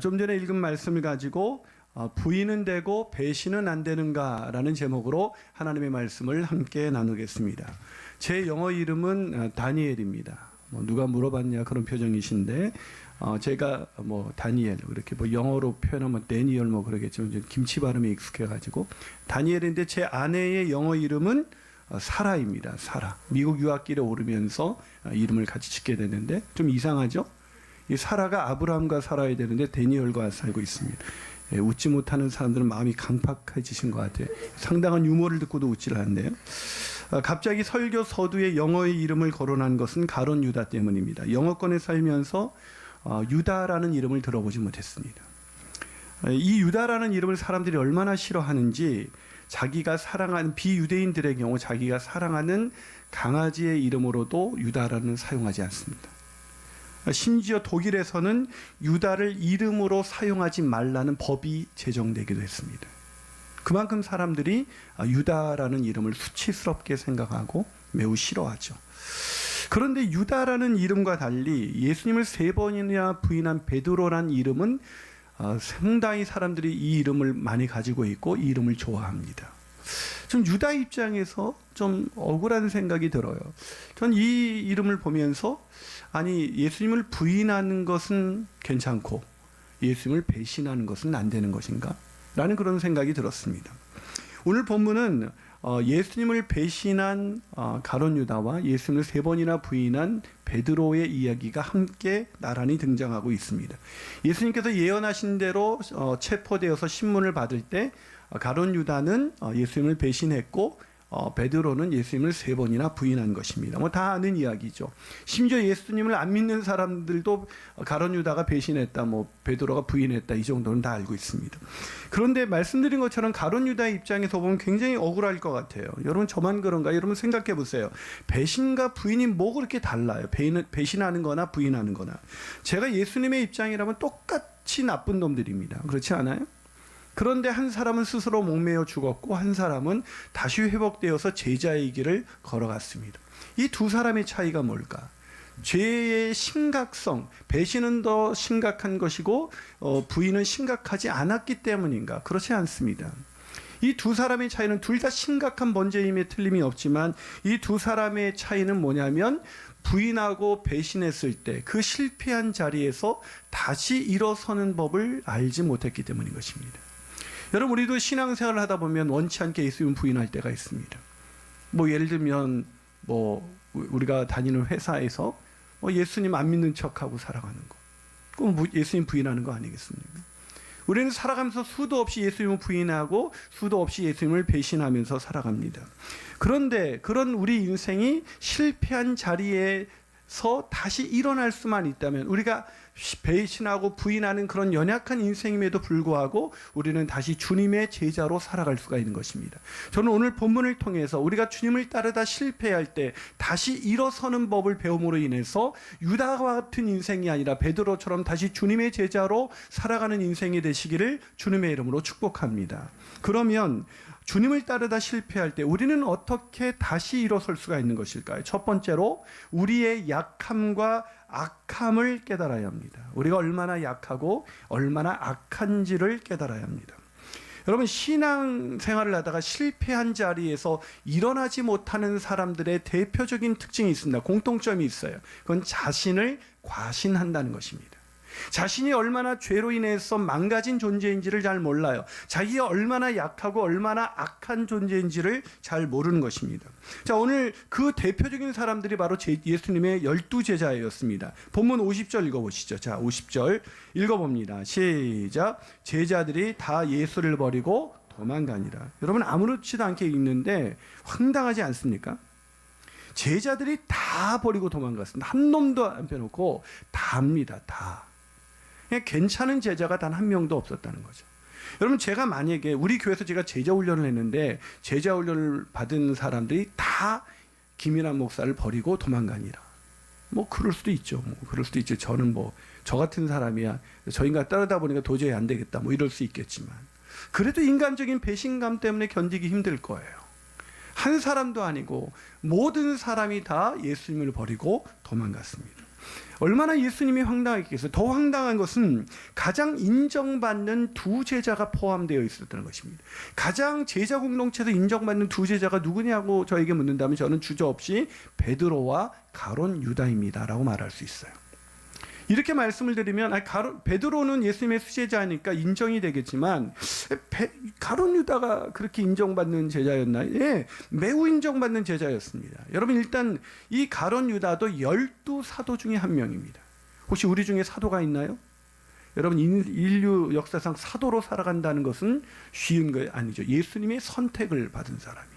좀 전에 읽은 말씀을 가지고 부인은 되고 배신은 안 되는가라는 제목으로 하나님의 말씀을 함께 나누겠습니다. 제 영어 이름은 다니엘입니다. 누가 물어봤냐 그런 표정이신데 제가 다니엘 이렇게 영어로 표현하면 데니얼 그러겠지만 김치 발음이 익숙해가지고 다니엘인데 제 아내의 영어 이름은 사라입니다. 사라. 미국 유학길에 오르면서 이름을 같이 짓게 됐는데 좀 이상하죠? 이 사라가 아브라함과 살아야 되는데 데니얼과 살고 있습니다. 웃지 못하는 사람들은 마음이 강팍해지신 것 같아요. 상당한 유머를 듣고도 웃질 않네요. 갑자기 설교 서두에 영어의 이름을 거론한 것은 가론 유다 때문입니다. 영어권에 살면서 유다라는 이름을 들어보지 못했습니다. 이 유다라는 이름을 사람들이 얼마나 싫어하는지 자기가 사랑하는 비유대인들의 경우 자기가 사랑하는 강아지의 이름으로도 유다라는 사용하지 않습니다. 심지어 독일에서는 유다를 이름으로 사용하지 말라는 법이 제정되기도 했습니다. 그만큼 사람들이 유다라는 이름을 수치스럽게 생각하고 매우 싫어하죠. 그런데 유다라는 이름과 달리 예수님을 3번이나 부인한 베드로라는 이름은 상당히 사람들이 이 이름을 많이 가지고 있고 이 이름을 좋아합니다. 좀 유다 입장에서 좀 억울한 생각이 들어요. 전 이 이름을 보면서 아니 예수님을 부인하는 것은 괜찮고 예수님을 배신하는 것은 안 되는 것인가? 라는 그런 생각이 들었습니다. 오늘 본문은 예수님을 배신한 가론 유다와 예수님을 3번이나 부인한 베드로의 이야기가 함께 나란히 등장하고 있습니다. 예수님께서 예언하신 대로 체포되어서 신문을 받을 때 가론 유다는 예수님을 배신했고 베드로는 예수님을 3번이나 부인한 것입니다. 다 아는 이야기죠. 심지어 예수님을 안 믿는 사람들도 가론 유다가 배신했다, 베드로가 부인했다, 이 정도는 다 알고 있습니다. 그런데 말씀드린 것처럼 가론 유다의 입장에서 보면 굉장히 억울할 것 같아요. 여러분 저만 그런가? 여러분 생각해 보세요. 배신과 부인이 뭐 그렇게 달라요? 배신하는 거나 부인하는 거나. 제가 예수님의 입장이라면 똑같이 나쁜 놈들입니다. 그렇지 않아요? 그런데 한 사람은 스스로 목매어 죽었고 한 사람은 다시 회복되어서 제자의 길을 걸어갔습니다. 이 두 사람의 차이가 뭘까? 죄의 심각성, 배신은 더 심각한 것이고 부인은 심각하지 않았기 때문인가? 그렇지 않습니다. 이 두 사람의 차이는 둘 다 심각한 번제임에 틀림이 없지만 이 두 사람의 차이는 뭐냐면 부인하고 배신했을 때 그 실패한 자리에서 다시 일어서는 법을 알지 못했기 때문인 것입니다. 여러분 우리도 신앙생활을 하다 보면 원치 않게 예수님 부인할 때가 있습니다. 예를 들면 우리가 다니는 회사에서 예수님 안 믿는 척하고 살아가는 거, 그건 예수님 부인하는 거 아니겠습니까? 우리는 살아가면서 수도 없이 예수님을 부인하고 수도 없이 예수님을 배신하면서 살아갑니다. 그런데 그런 우리 인생이 실패한 자리에서 다시 일어날 수만 있다면, 우리가 배신하고 부인하는 그런 연약한 인생임에도 불구하고 우리는 다시 주님의 제자로 살아갈 수가 있는 것입니다. 저는 오늘 본문을 통해서 우리가 주님을 따르다 실패할 때 다시 일어서는 법을 배움으로 인해서 유다와 같은 인생이 아니라 베드로처럼 다시 주님의 제자로 살아가는 인생이 되시기를 주님의 이름으로 축복합니다. 그러면 주님을 따르다 실패할 때 우리는 어떻게 다시 일어설 수가 있는 것일까요? 첫 번째로 우리의 약함과 악함을 깨달아야 합니다. 우리가 얼마나 약하고 얼마나 악한지를 깨달아야 합니다. 여러분 신앙생활을 하다가 실패한 자리에서 일어나지 못하는 사람들의 대표적인 특징이 있습니다. 공통점이 있어요. 그건 자신을 과신한다는 것입니다. 자신이 얼마나 죄로 인해서 망가진 존재인지를 잘 몰라요. 자기가 얼마나 약하고 얼마나 악한 존재인지를 잘 모르는 것입니다. 자, 오늘 그 대표적인 사람들이 바로 예수님의 12제자였습니다. 본문 50절 읽어보시죠. 자, 50절 읽어봅니다. 시작. 제자들이 다 예수를 버리고 도망가니라. 여러분 아무렇지도 않게 읽는데 황당하지 않습니까? 제자들이 다 버리고 도망갔습니다. 한 놈도 안 빼놓고 다입니다. 다. 괜찮은 제자가 단 한 명도 없었다는 거죠. 여러분 제가 만약에 우리 교회에서 제가 제자 훈련을 했는데 제자 훈련을 받은 사람들이 다 김일환 목사를 버리고 도망가니라. 그럴 수도 있죠. 그럴 수도 있죠. 저는 저 같은 사람이야. 저 인간 따르다 보니까 도저히 안 되겠다. 이럴 수 있겠지만 그래도 인간적인 배신감 때문에 견디기 힘들 거예요. 한 사람도 아니고 모든 사람이 다 예수님을 버리고 도망갔습니다. 얼마나 예수님이 황당했겠어요. 더 황당한 것은 가장 인정받는 두 제자가 포함되어 있었다는 것입니다. 가장 제자 공동체에서 인정받는 두 제자가 누구냐고 저에게 묻는다면 저는 주저없이 베드로와 가룟 유다입니다라고 말할 수 있어요. 이렇게 말씀을 드리면 베드로는 예수님의 수제자니까 인정이 되겠지만 가룟 유다가 그렇게 인정받는 제자였나요? 예, 매우 인정받는 제자였습니다. 여러분, 일단 이 가룟 유다도 12사도 중에 한 명입니다. 혹시 우리 중에 사도가 있나요? 여러분, 인류 역사상 사도로 살아간다는 것은 쉬운 거 아니죠. 예수님의 선택을 받은 사람이에요.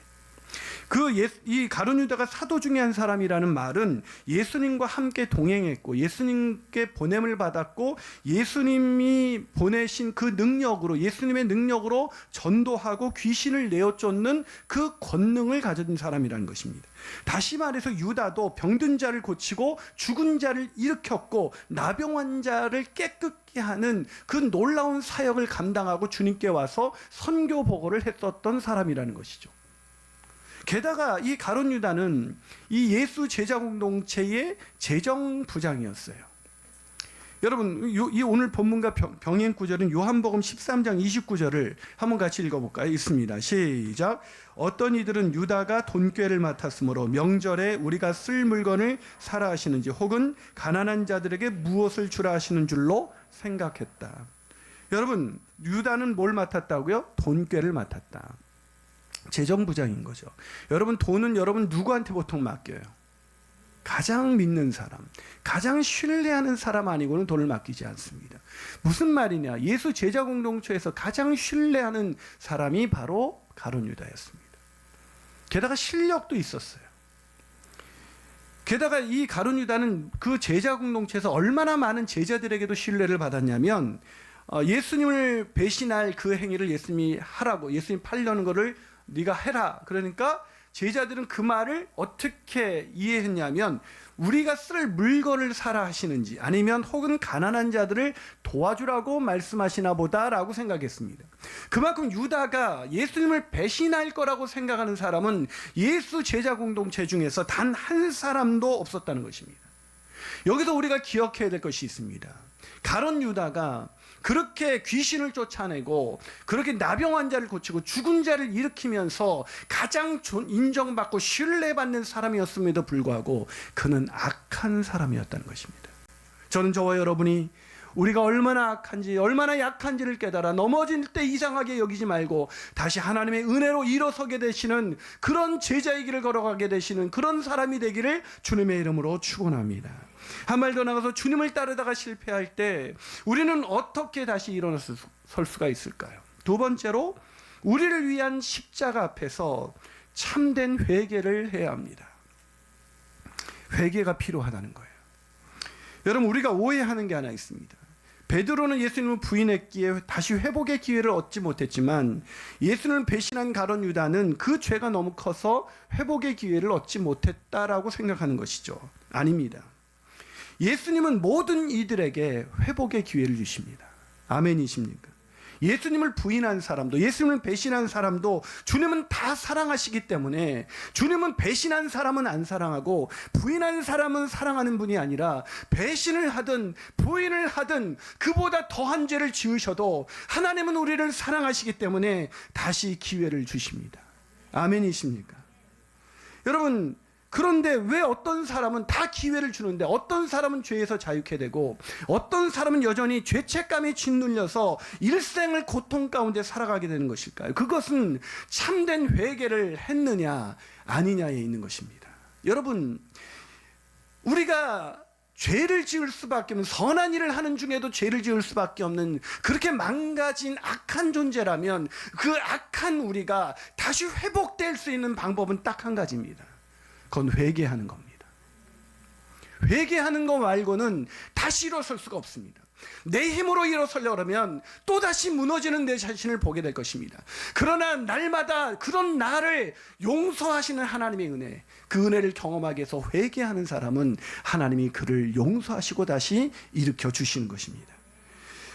이 가룟 유다가 사도 중에 한 사람이라는 말은 예수님과 함께 동행했고 예수님께 보냄을 받았고 예수님이 보내신 그 능력으로, 예수님의 능력으로 전도하고 귀신을 내어 쫓는 그 권능을 가진 사람이라는 것입니다. 다시 말해서 유다도 병든 자를 고치고 죽은 자를 일으켰고 나병 환자를 깨끗게 하는 그 놀라운 사역을 감당하고 주님께 와서 선교 보고를 했었던 사람이라는 것이죠. 게다가 이 가룟 유다는 이 예수 제자 공동체의 재정 부장이었어요. 여러분, 이 오늘 본문과 병행 구절은 요한복음 13장 29절을 한번 같이 읽어볼까요? 있습니다. 시작. 어떤 이들은 유다가 돈꾀를 맡았으므로 명절에 우리가 쓸 물건을 사라 하시는지 혹은 가난한 자들에게 무엇을 주라 하시는 줄로 생각했다. 여러분, 유다는 뭘 맡았다고요? 돈꾀를 맡았다. 재정부장인 거죠. 여러분, 돈은 여러분 누구한테 보통 맡겨요? 가장 믿는 사람, 가장 신뢰하는 사람 아니고는 돈을 맡기지 않습니다. 무슨 말이냐? 예수 제자 공동체에서 가장 신뢰하는 사람이 바로 가룟 유다였습니다. 게다가 실력도 있었어요. 게다가 이 가룟 유다는 그 제자 공동체에서 얼마나 많은 제자들에게도 신뢰를 받았냐면 예수님을 배신할 그 행위를 예수님이 하라고, 예수님 팔려는 거를 네가 해라. 그러니까 제자들은 그 말을 어떻게 이해했냐면 우리가 쓸 물건을 사라 하시는지 아니면 혹은 가난한 자들을 도와주라고 말씀하시나 보다라고 생각했습니다. 그만큼 유다가 예수님을 배신할 거라고 생각하는 사람은 예수 제자 공동체 중에서 단 한 사람도 없었다는 것입니다. 여기서 우리가 기억해야 될 것이 있습니다. 가룟 유다가 그렇게 귀신을 쫓아내고 그렇게 나병 환자를 고치고 죽은 자를 일으키면서 가장 인정받고 신뢰받는 사람이었음에도 불구하고 그는 악한 사람이었다는 것입니다. 저는 저와 여러분이 우리가 얼마나 악한지, 얼마나 약한지를 깨달아 넘어질 때 이상하게 여기지 말고 다시 하나님의 은혜로 일어서게 되시는 그런 제자의 길을 걸어가게 되시는 그런 사람이 되기를 주님의 이름으로 축원합니다. 한 발 더 나가서 주님을 따르다가 실패할 때 우리는 어떻게 다시 일어나서 설 수가 있을까요? 두 번째로 우리를 위한 십자가 앞에서 참된 회개를 해야 합니다. 회개가 필요하다는 거예요. 여러분, 우리가 오해하는 게 하나 있습니다. 베드로는 예수님을 부인했기에 다시 회복의 기회를 얻지 못했지만 예수님을 배신한 가룟 유다는 그 죄가 너무 커서 회복의 기회를 얻지 못했다라고 생각하는 것이죠. 아닙니다. 예수님은 모든 이들에게 회복의 기회를 주십니다. 아멘이십니까? 예수님을 부인한 사람도, 예수님을 배신한 사람도 주님은 다 사랑하시기 때문에 주님은 배신한 사람은 안 사랑하고 부인한 사람은 사랑하는 분이 아니라 배신을 하든 부인을 하든 그보다 더한 죄를 지으셔도 하나님은 우리를 사랑하시기 때문에 다시 기회를 주십니다. 아멘이십니까? 여러분, 그런데 왜 어떤 사람은 다 기회를 주는데 어떤 사람은 죄에서 자유케 되고 어떤 사람은 여전히 죄책감에 짓눌려서 일생을 고통 가운데 살아가게 되는 것일까요? 그것은 참된 회개를 했느냐 아니냐에 있는 것입니다. 여러분, 우리가 죄를 지을 수밖에 없는, 선한 일을 하는 중에도 죄를 지을 수밖에 없는 그렇게 망가진 악한 존재라면 그 악한 우리가 다시 회복될 수 있는 방법은 딱 한 가지입니다. 그건 회개하는 겁니다. 회개하는 거 말고는 다시 일어설 수가 없습니다. 내 힘으로 일어서려고 하면 또다시 무너지는 내 자신을 보게 될 것입니다. 그러나 날마다 그런 나를 용서하시는 하나님의 은혜, 그 은혜를 경험하기 위해서 회개하는 사람은 하나님이 그를 용서하시고 다시 일으켜 주시는 것입니다.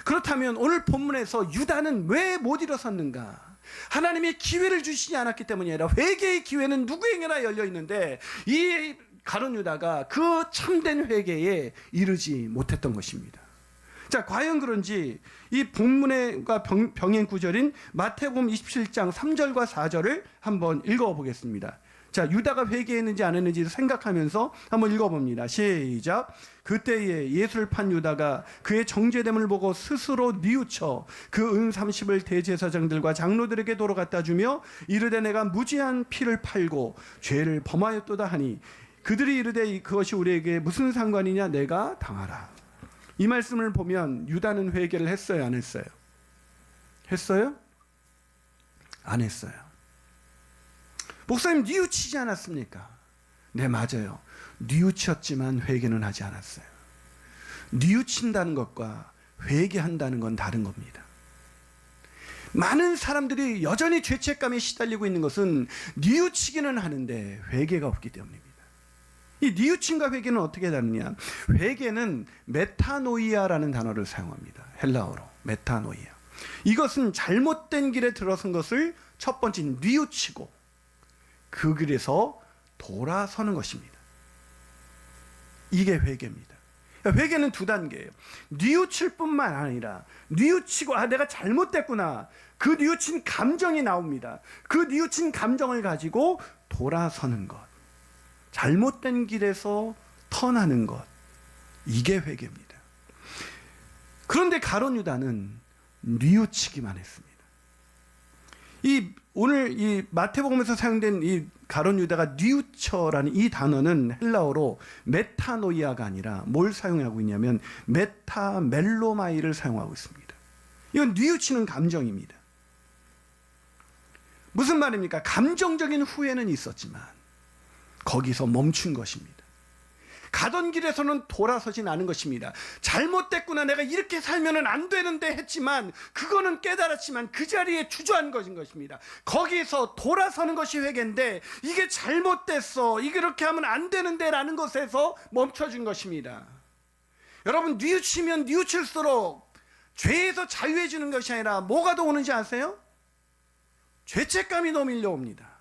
그렇다면 오늘 본문에서 유다는 왜 못 일어섰는가? 하나님이 기회를 주시지 않았기 때문이 아니라 회개의 기회는 누구에게나 열려 있는데 이 가룟 유다가 그 참된 회개에 이르지 못했던 것입니다. 자, 과연 그런지 이 본문과 병행 구절인 마태복음 27장 3절과 4절을 한번 읽어보겠습니다. 자, 유다가 회개했는지 안 했는지 생각하면서 한번 읽어봅니다. 시작. 그때에 예수를 판 유다가 그의 정죄됨을 보고 스스로 뉘우쳐 그 은 30을 대제사장들과 장로들에게 도로 갖다 주며 이르되 내가 무지한 피를 팔고 죄를 범하였도다 하니 그들이 이르되 그것이 우리에게 무슨 상관이냐, 내가 당하라. 이 말씀을 보면 유다는 회개를 했어요, 안 했어요? 했어요? 안 했어요. 목사님 뉘우치지 않았습니까? 네, 맞아요. 뉘우쳤지만 회개는 하지 않았어요. 뉘우친다는 것과 회개한다는 건 다른 겁니다. 많은 사람들이 여전히 죄책감에 시달리고 있는 것은 뉘우치기는 하는데 회개가 없기 때문입니다. 이 뉘우침과 회개는 어떻게 다르냐? 회개는 메타노이아라는 단어를 사용합니다. 헬라어로 메타노이아. 이것은 잘못된 길에 들어선 것을 첫 번째 뉘우치고 그 길에서 돌아서는 것입니다. 이게 회개입니다. 회개는 두 단계예요. 뉘우칠 뿐만 아니라 뉘우치고 내가 잘못됐구나. 그 뉘우친 감정이 나옵니다. 그 뉘우친 감정을 가지고 돌아서는 것. 잘못된 길에서 턴하는 것. 이게 회개입니다. 그런데 가룟 유다는 뉘우치기만 했습니다. 오늘 이 마태복음에서 사용된 이 가룟 유다가 뉘우쳐라는 이 단어는 헬라어로 메타노이아가 아니라 뭘 사용하고 있냐면 메타멜로마이를 사용하고 있습니다. 이건 뉘우치는 감정입니다. 무슨 말입니까? 감정적인 후회는 있었지만 거기서 멈춘 것입니다. 가던 길에서는 돌아서진 않은 것입니다. 잘못됐구나, 내가 이렇게 살면 안 되는데 했지만 그거는 깨달았지만 그 자리에 주저한 것인 것입니다. 거기서 돌아서는 것이 회개인데 이게 잘못됐어, 이게 이렇게 하면 안 되는데 라는 것에서 멈춰준 것입니다. 여러분, 뉘우치면 뉘우칠수록 죄에서 자유해지는 것이 아니라 뭐가 더 오는지 아세요? 죄책감이 더 밀려옵니다.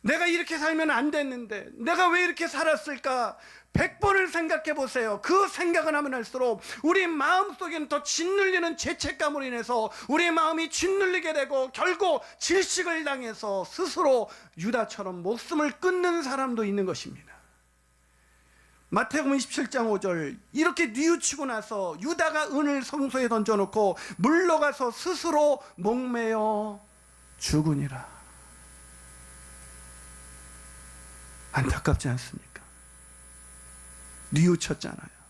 내가 이렇게 살면 안 됐는데 내가 왜 이렇게 살았을까? 100번을 생각해 보세요. 그 생각을 하면 할수록 우리 마음속에는 더 짓눌리는 죄책감으로 인해서 우리 마음이 짓눌리게 되고 결국 질식을 당해서 스스로 유다처럼 목숨을 끊는 사람도 있는 것입니다. 마태복음 27장 5절, 이렇게 뉘우치고 나서 유다가 은을 성소에 던져놓고 물러가서 스스로 목매어 죽으니라. 안타깝지 않습니까? 뉘우쳤잖아요.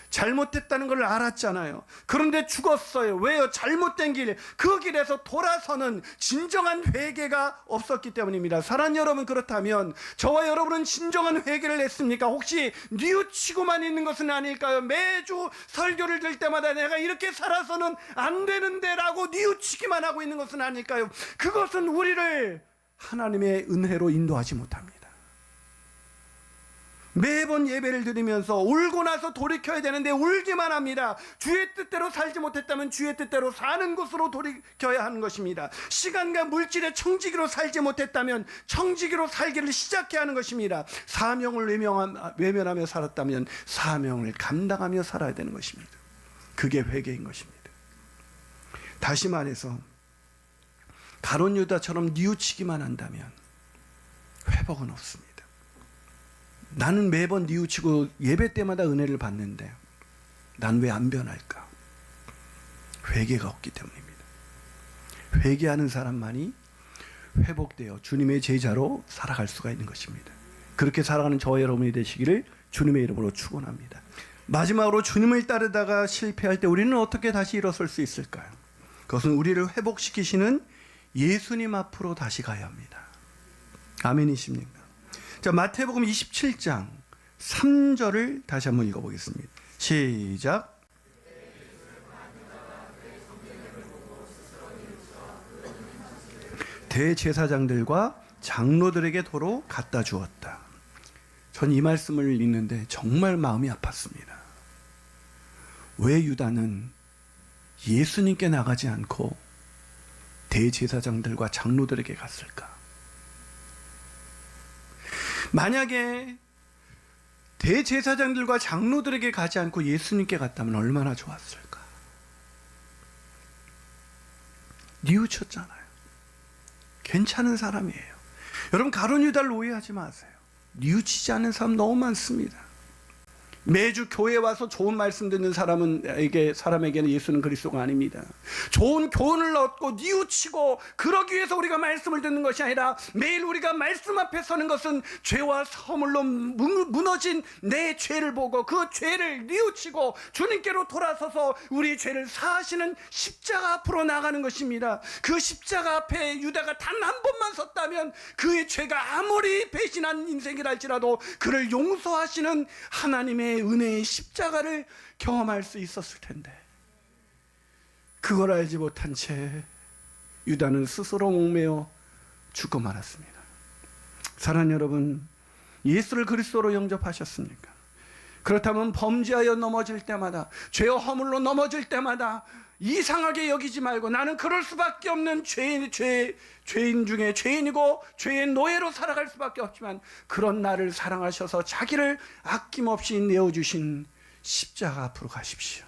잘못했다는 걸 알았잖아요. 그런데 죽었어요. 왜요? 잘못된 길, 그 길에서 돌아서는 진정한 회개가 없었기 때문입니다. 사랑하는 여러분, 그렇다면 저와 여러분은 진정한 회개를 했습니까? 혹시 뉘우치고만 있는 것은 아닐까요? 매주 설교를 들 때마다 내가 이렇게 살아서는 안 되는데 라고 뉘우치기만 하고 있는 것은 아닐까요? 그것은 우리를 하나님의 은혜로 인도하지 못합니다. 매번 예배를 드리면서 울고 나서 돌이켜야 되는데 울기만 합니다. 주의 뜻대로 살지 못했다면 주의 뜻대로 사는 것으로 돌이켜야 하는 것입니다. 시간과 물질의 청지기로 살지 못했다면 청지기로 살기를 시작해야 하는 것입니다. 사명을 외면하며 살았다면 사명을 감당하며 살아야 되는 것입니다. 그게 회개인 것입니다. 다시 말해서 가룟 유다처럼 뉘우치기만 한다면 회복은 없습니다. 나는 매번 뉘우치고 예배 때마다 은혜를 받는데 난 왜 안 변할까? 회개가 없기 때문입니다. 회개하는 사람만이 회복되어 주님의 제자로 살아갈 수가 있는 것입니다. 그렇게 살아가는 저와 여러분이 되시기를 주님의 이름으로 축원합니다. 마지막으로 주님을 따르다가 실패할 때 우리는 어떻게 다시 일어설 수 있을까요? 그것은 우리를 회복시키시는 예수님 앞으로 다시 가야 합니다. 아멘이십니까? 자, 마태복음 27장 3절을 다시 한번 읽어보겠습니다. 시작. 대제사장들과 장로들에게 도로 갖다 주었다. 전 이 말씀을 읽는데 정말 마음이 아팠습니다. 왜 유다는 예수님께 나가지 않고 대제사장들과 장로들에게 갔을까? 만약에 대제사장들과 장로들에게 가지 않고 예수님께 갔다면 얼마나 좋았을까? 뉘우쳤잖아요. 괜찮은 사람이에요. 여러분, 가룟 유다를 오해하지 마세요. 뉘우치지 않는 사람 너무 많습니다. 매주 교회에 와서 좋은 말씀 듣는 사람에게는 예수는 그리스도가 아닙니다. 좋은 교훈을 얻고 뉘우치고 그러기 위해서 우리가 말씀을 듣는 것이 아니라 매일 우리가 말씀 앞에 서는 것은 죄와 허물로 무너진 내 죄를 보고 그 죄를 뉘우치고 주님께로 돌아서서 우리 죄를 사하시는 십자가 앞으로 나가는 것입니다. 그 십자가 앞에 유다가 단 한 번만 섰다면 그의 죄가 아무리 배신한 인생이랄지라도 그를 용서하시는 하나님의 은혜의 십자가를 경험할 수 있었을 텐데, 그걸 알지 못한 채 유다는 스스로 목매어 죽고 말았습니다. 사랑하는 여러분, 예수를 그리스도로 영접하셨습니까? 그렇다면 범죄하여 넘어질 때마다, 죄와 허물로 넘어질 때마다 이상하게 여기지 말고 나는 그럴 수밖에 없는 죄인 중에 죄인이고 죄의 노예로 살아갈 수밖에 없지만 그런 나를 사랑하셔서 자기를 아낌없이 내어주신 십자가 앞으로 가십시오.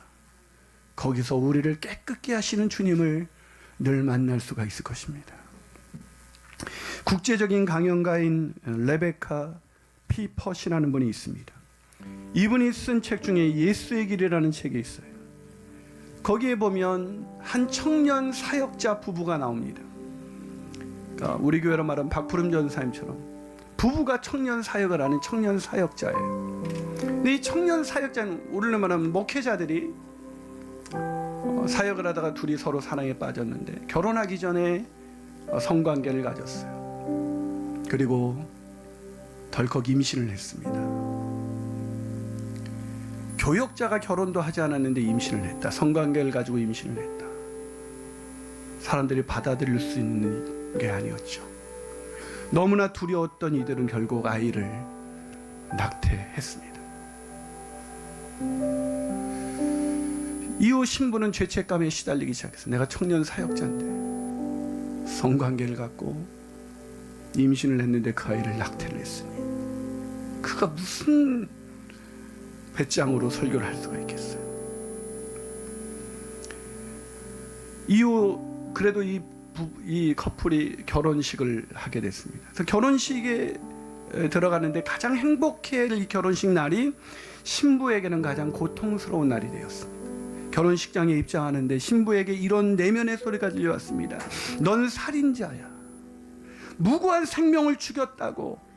거기서 우리를 깨끗게 하시는 주님을 늘 만날 수가 있을 것입니다. 국제적인 강연가인 레베카 피퍼시라는 분이 있습니다. 이분이 쓴 책 중에 예수의 길이라는 책이 있어요. 거기에 보면 한 청년 사역자 부부가 나옵니다. 그러니까 우리 교회로 말하면 박푸름 전사님처럼 부부가 청년 사역을 하는 청년 사역자예요. 근데 이 청년 사역자는 우리로 말하면 목회자들이 사역을 하다가 둘이 서로 사랑에 빠졌는데 결혼하기 전에 성관계를 가졌어요. 그리고 덜컥 임신을 했습니다. 교역자가 결혼도 하지 않았는데 임신을 했다. 성관계를 가지고 임신을 했다. 사람들이 받아들일 수 있는 게 아니었죠. 너무나 두려웠던 이들은 결국 아이를 낙태했습니다. 이후 신부는 죄책감에 시달리기 시작했어요. 내가 청년 사역자인데 성관계를 갖고 임신을 했는데 그 아이를 낙태를 했으니 그가 무슨 배짱으로 설교를 할 수가 있겠어요. 이후 그래도 이 커플이 결혼식을 하게 됐습니다. 그래서 결혼식에 들어가는데 가장 행복해할 이 결혼식 날이 신부에게는 가장 고통스러운 날이 되었습니다. 결혼식장에 입장하는데 신부에게 이런 내면의 소리가 들려왔습니다. 넌 살인자야. 무고한 생명을 죽였다고.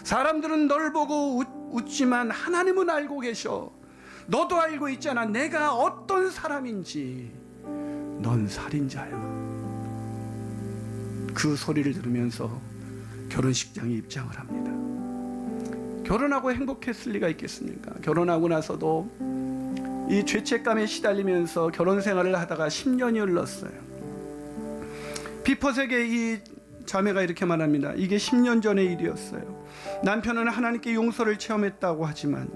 사람들은 널 보고 웃지만 하나님은 알고 계셔. 너도 알고 있잖아. 내가 어떤 사람인지. 넌 살인자야. 그 소리를 들으면서 결혼식장에 입장을 합니다. 결혼하고 행복했을 리가 있겠습니까? 결혼하고 나서도 이 죄책감에 시달리면서 결혼 생활을 하다가 10년이 흘렀어요. 피퍼색의 이 자매가 이렇게 말합니다. 이게 10년 전의 일이었어요. 남편은 하나님께 용서를 체험했다고 하지만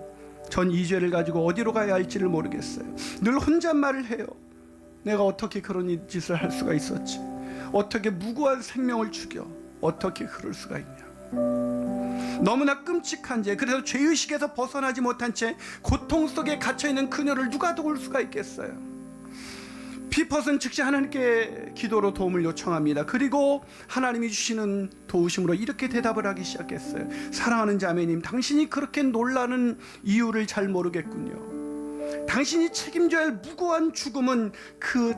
전 이 죄를 가지고 어디로 가야 할지를 모르겠어요. 늘 혼잣말을 해요. 내가 어떻게 그런 짓을 할 수가 있었지? 어떻게 무고한 생명을 죽여? 어떻게 그럴 수가 있냐? 너무나 끔찍한 죄, 그래서 죄의식에서 벗어나지 못한 채 고통 속에 갇혀있는 그녀를 누가 도울 수가 있겠어요? 피퍼슨 즉시 하나님께 기도로 도움을 요청합니다. 그리고 하나님이 주시는 도우심으로 이렇게 대답을 하기 시작했어요. 사랑하는 자매님, 당신이 그렇게 놀라는 이유를 잘 모르겠군요. 당신이 책임져야 할 무고한 죽음은 그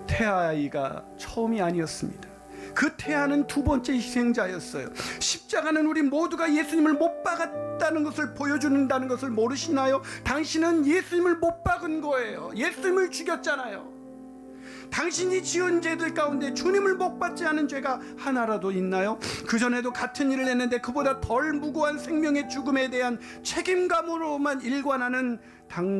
태아아이가 처음이 아니었습니다. 그 태아는 두 번째 희생자였어요. 십자가는 우리 모두가 예수님을 못 박았다는 것을 보여준다는 것을 모르시나요? 당신은 예수님을 못 박은 거예요. 예수님을 죽였잖아요. 당신이 지은 죄들 가운데 주님을 못 받지 않은 죄가 하나라도 있나요? 그전에도 같은 일을 했는데 그보다 덜 무고한 생명의 죽음에 대한 책임감으로만 일관하는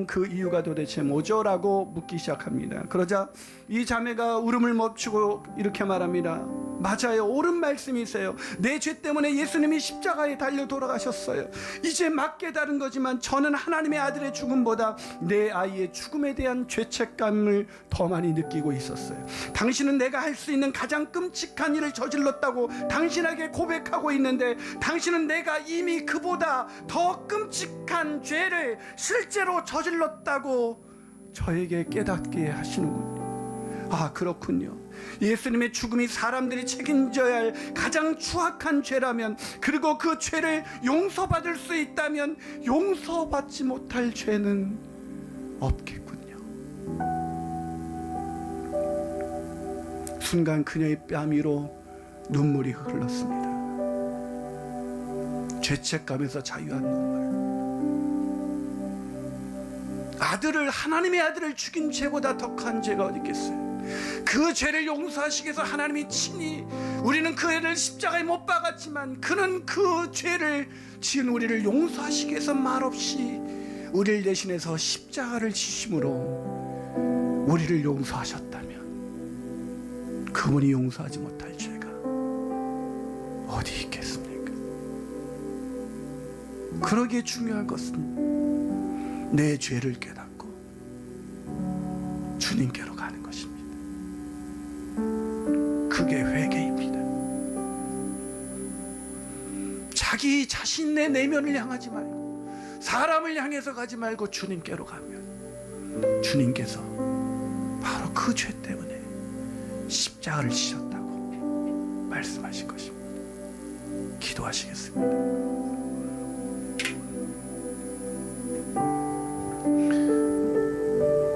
그 이유가 도대체 뭐죠? 라고 묻기 시작합니다. 그러자 이 자매가 울음을 멈추고 이렇게 말합니다. 맞아요. 옳은 말씀이세요. 내 죄 때문에 예수님이 십자가에 달려 돌아가셨어요. 이제 막 깨달은 거지만 저는 하나님의 아들의 죽음보다 내 아이의 죽음에 대한 죄책감을 더 많이 느끼고 있었어요. 당신은 내가 할 수 있는 가장 끔찍한 일을 저질렀다고 당신에게 고백하고 있는데, 당신은 내가 이미 그보다 더 끔찍한 죄를 실제로 저질렀다고 저에게 깨닫게 하시는군요. 아, 그렇군요. 예수님의 죽음이 사람들이 책임져야 할 가장 추악한 죄라면, 그리고 그 죄를 용서받을 수 있다면 용서받지 못할 죄는 없겠군요. 순간 그녀의 뺨 위로 눈물이 흘렀습니다. 죄책감에서 자유한 눈물. 하나님의 아들을 죽인 죄보다 더 큰 죄가 어디 있겠어요? 그 죄를 용서하시기 위해서 하나님이 친히, 우리는 그 애를 십자가에 못 박았지만 그는 그 죄를 지은 우리를 용서하시기 위해서 말없이 우리를 대신해서 십자가를 지심으로 우리를 용서하셨다면 그분이 용서하지 못할 죄가 어디 있겠습니까? 그러기에 중요한 것은 내 죄를 깨닫고 주님께로 가는 것입니다. 그게 회개입니다. 자기 자신의 내면을 향하지 말고, 사람을 향해서 가지 말고 주님께로 가면 주님께서 바로 그 죄 때문에 십자가를 지셨다고 말씀하실 것입니다. 기도하시겠습니다.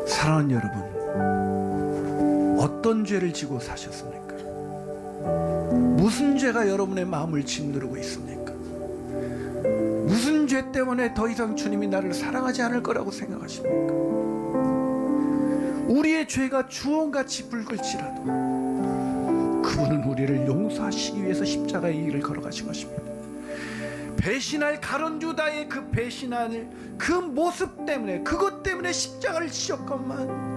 사랑하는 여러분, 어떤 죄를 지고 사셨습니까? 무슨 죄가 여러분의 마음을 짓누르고 있습니까? 무슨 죄 때문에 더 이상 주님이 나를 사랑하지 않을 거라고 생각하십니까? 우리의 죄가 주홍같이 붉을지라도 그분은 우리를 용서하시기 위해서 십자가의 길을 걸어가신 것입니다. 배신할 가룟 유다의 그 배신할 그 모습 때문에, 그것 때문에 십자가를 지셨건만,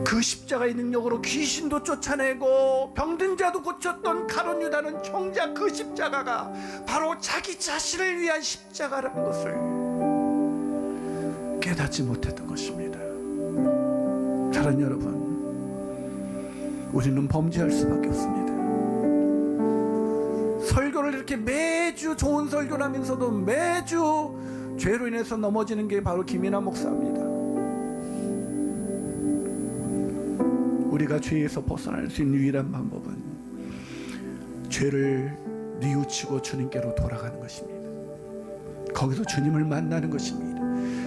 그 십자가의 능력으로 귀신도 쫓아내고 병든 자도 고쳤던 가룟 유다는 정작 그 십자가가 바로 자기 자신을 위한 십자가라는 것을 깨닫지 못했던 것입니다. 사랑하는 여러분, 우리는 범죄할 수밖에 없습니다. 설교를 이렇게 매주 좋은 설교를 하면서도 매주 죄로 인해서 넘어지는 게 바로 김인하 목사입니다. 우리가 죄에서 벗어날 수 있는 유일한 방법은 죄를 뉘우치고 주님께로 돌아가는 것입니다. 거기서 주님을 만나는 것입니다.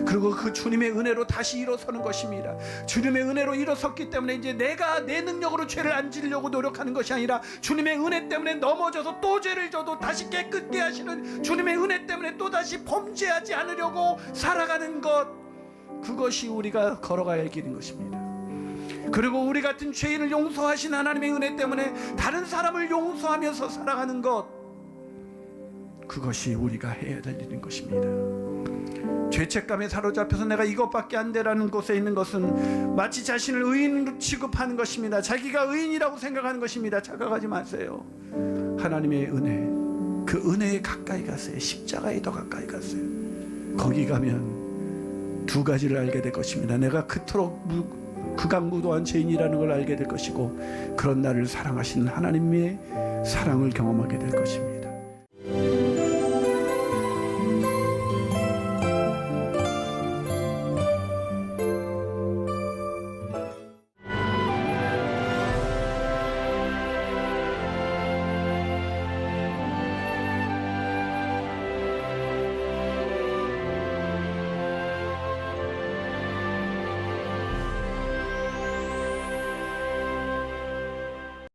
그리고 그 주님의 은혜로 다시 일어서는 것입니다. 주님의 은혜로 일어섰기 때문에 이제 내가 내 능력으로 죄를 안 지려고 노력하는 것이 아니라 주님의 은혜 때문에 넘어져서 또 죄를 져도 다시 깨끗게 하시는 주님의 은혜 때문에 또다시 범죄하지 않으려고 살아가는 것, 그것이 우리가 걸어가야 할 길인 것입니다. 그리고 우리 같은 죄인을 용서하신 하나님의 은혜 때문에 다른 사람을 용서하면서 살아가는 것, 그것이 우리가 해야 될 일인 것입니다. 죄책감에 사로잡혀서 내가 이것밖에 안 되라는 곳에 있는 것은 마치 자신을 의인으로 취급하는 것입니다. 자기가 의인이라고 생각하는 것입니다. 착각하지 마세요. 하나님의 은혜, 그 은혜에 가까이 가세요. 십자가에 더 가까이 가세요. 거기 가면 두 가지를 알게 될 것입니다. 내가 그토록 극악무도한 죄인이라는 걸 알게 될 것이고, 그런 나를 사랑하시는 하나님의 사랑을 경험하게 될 것입니다.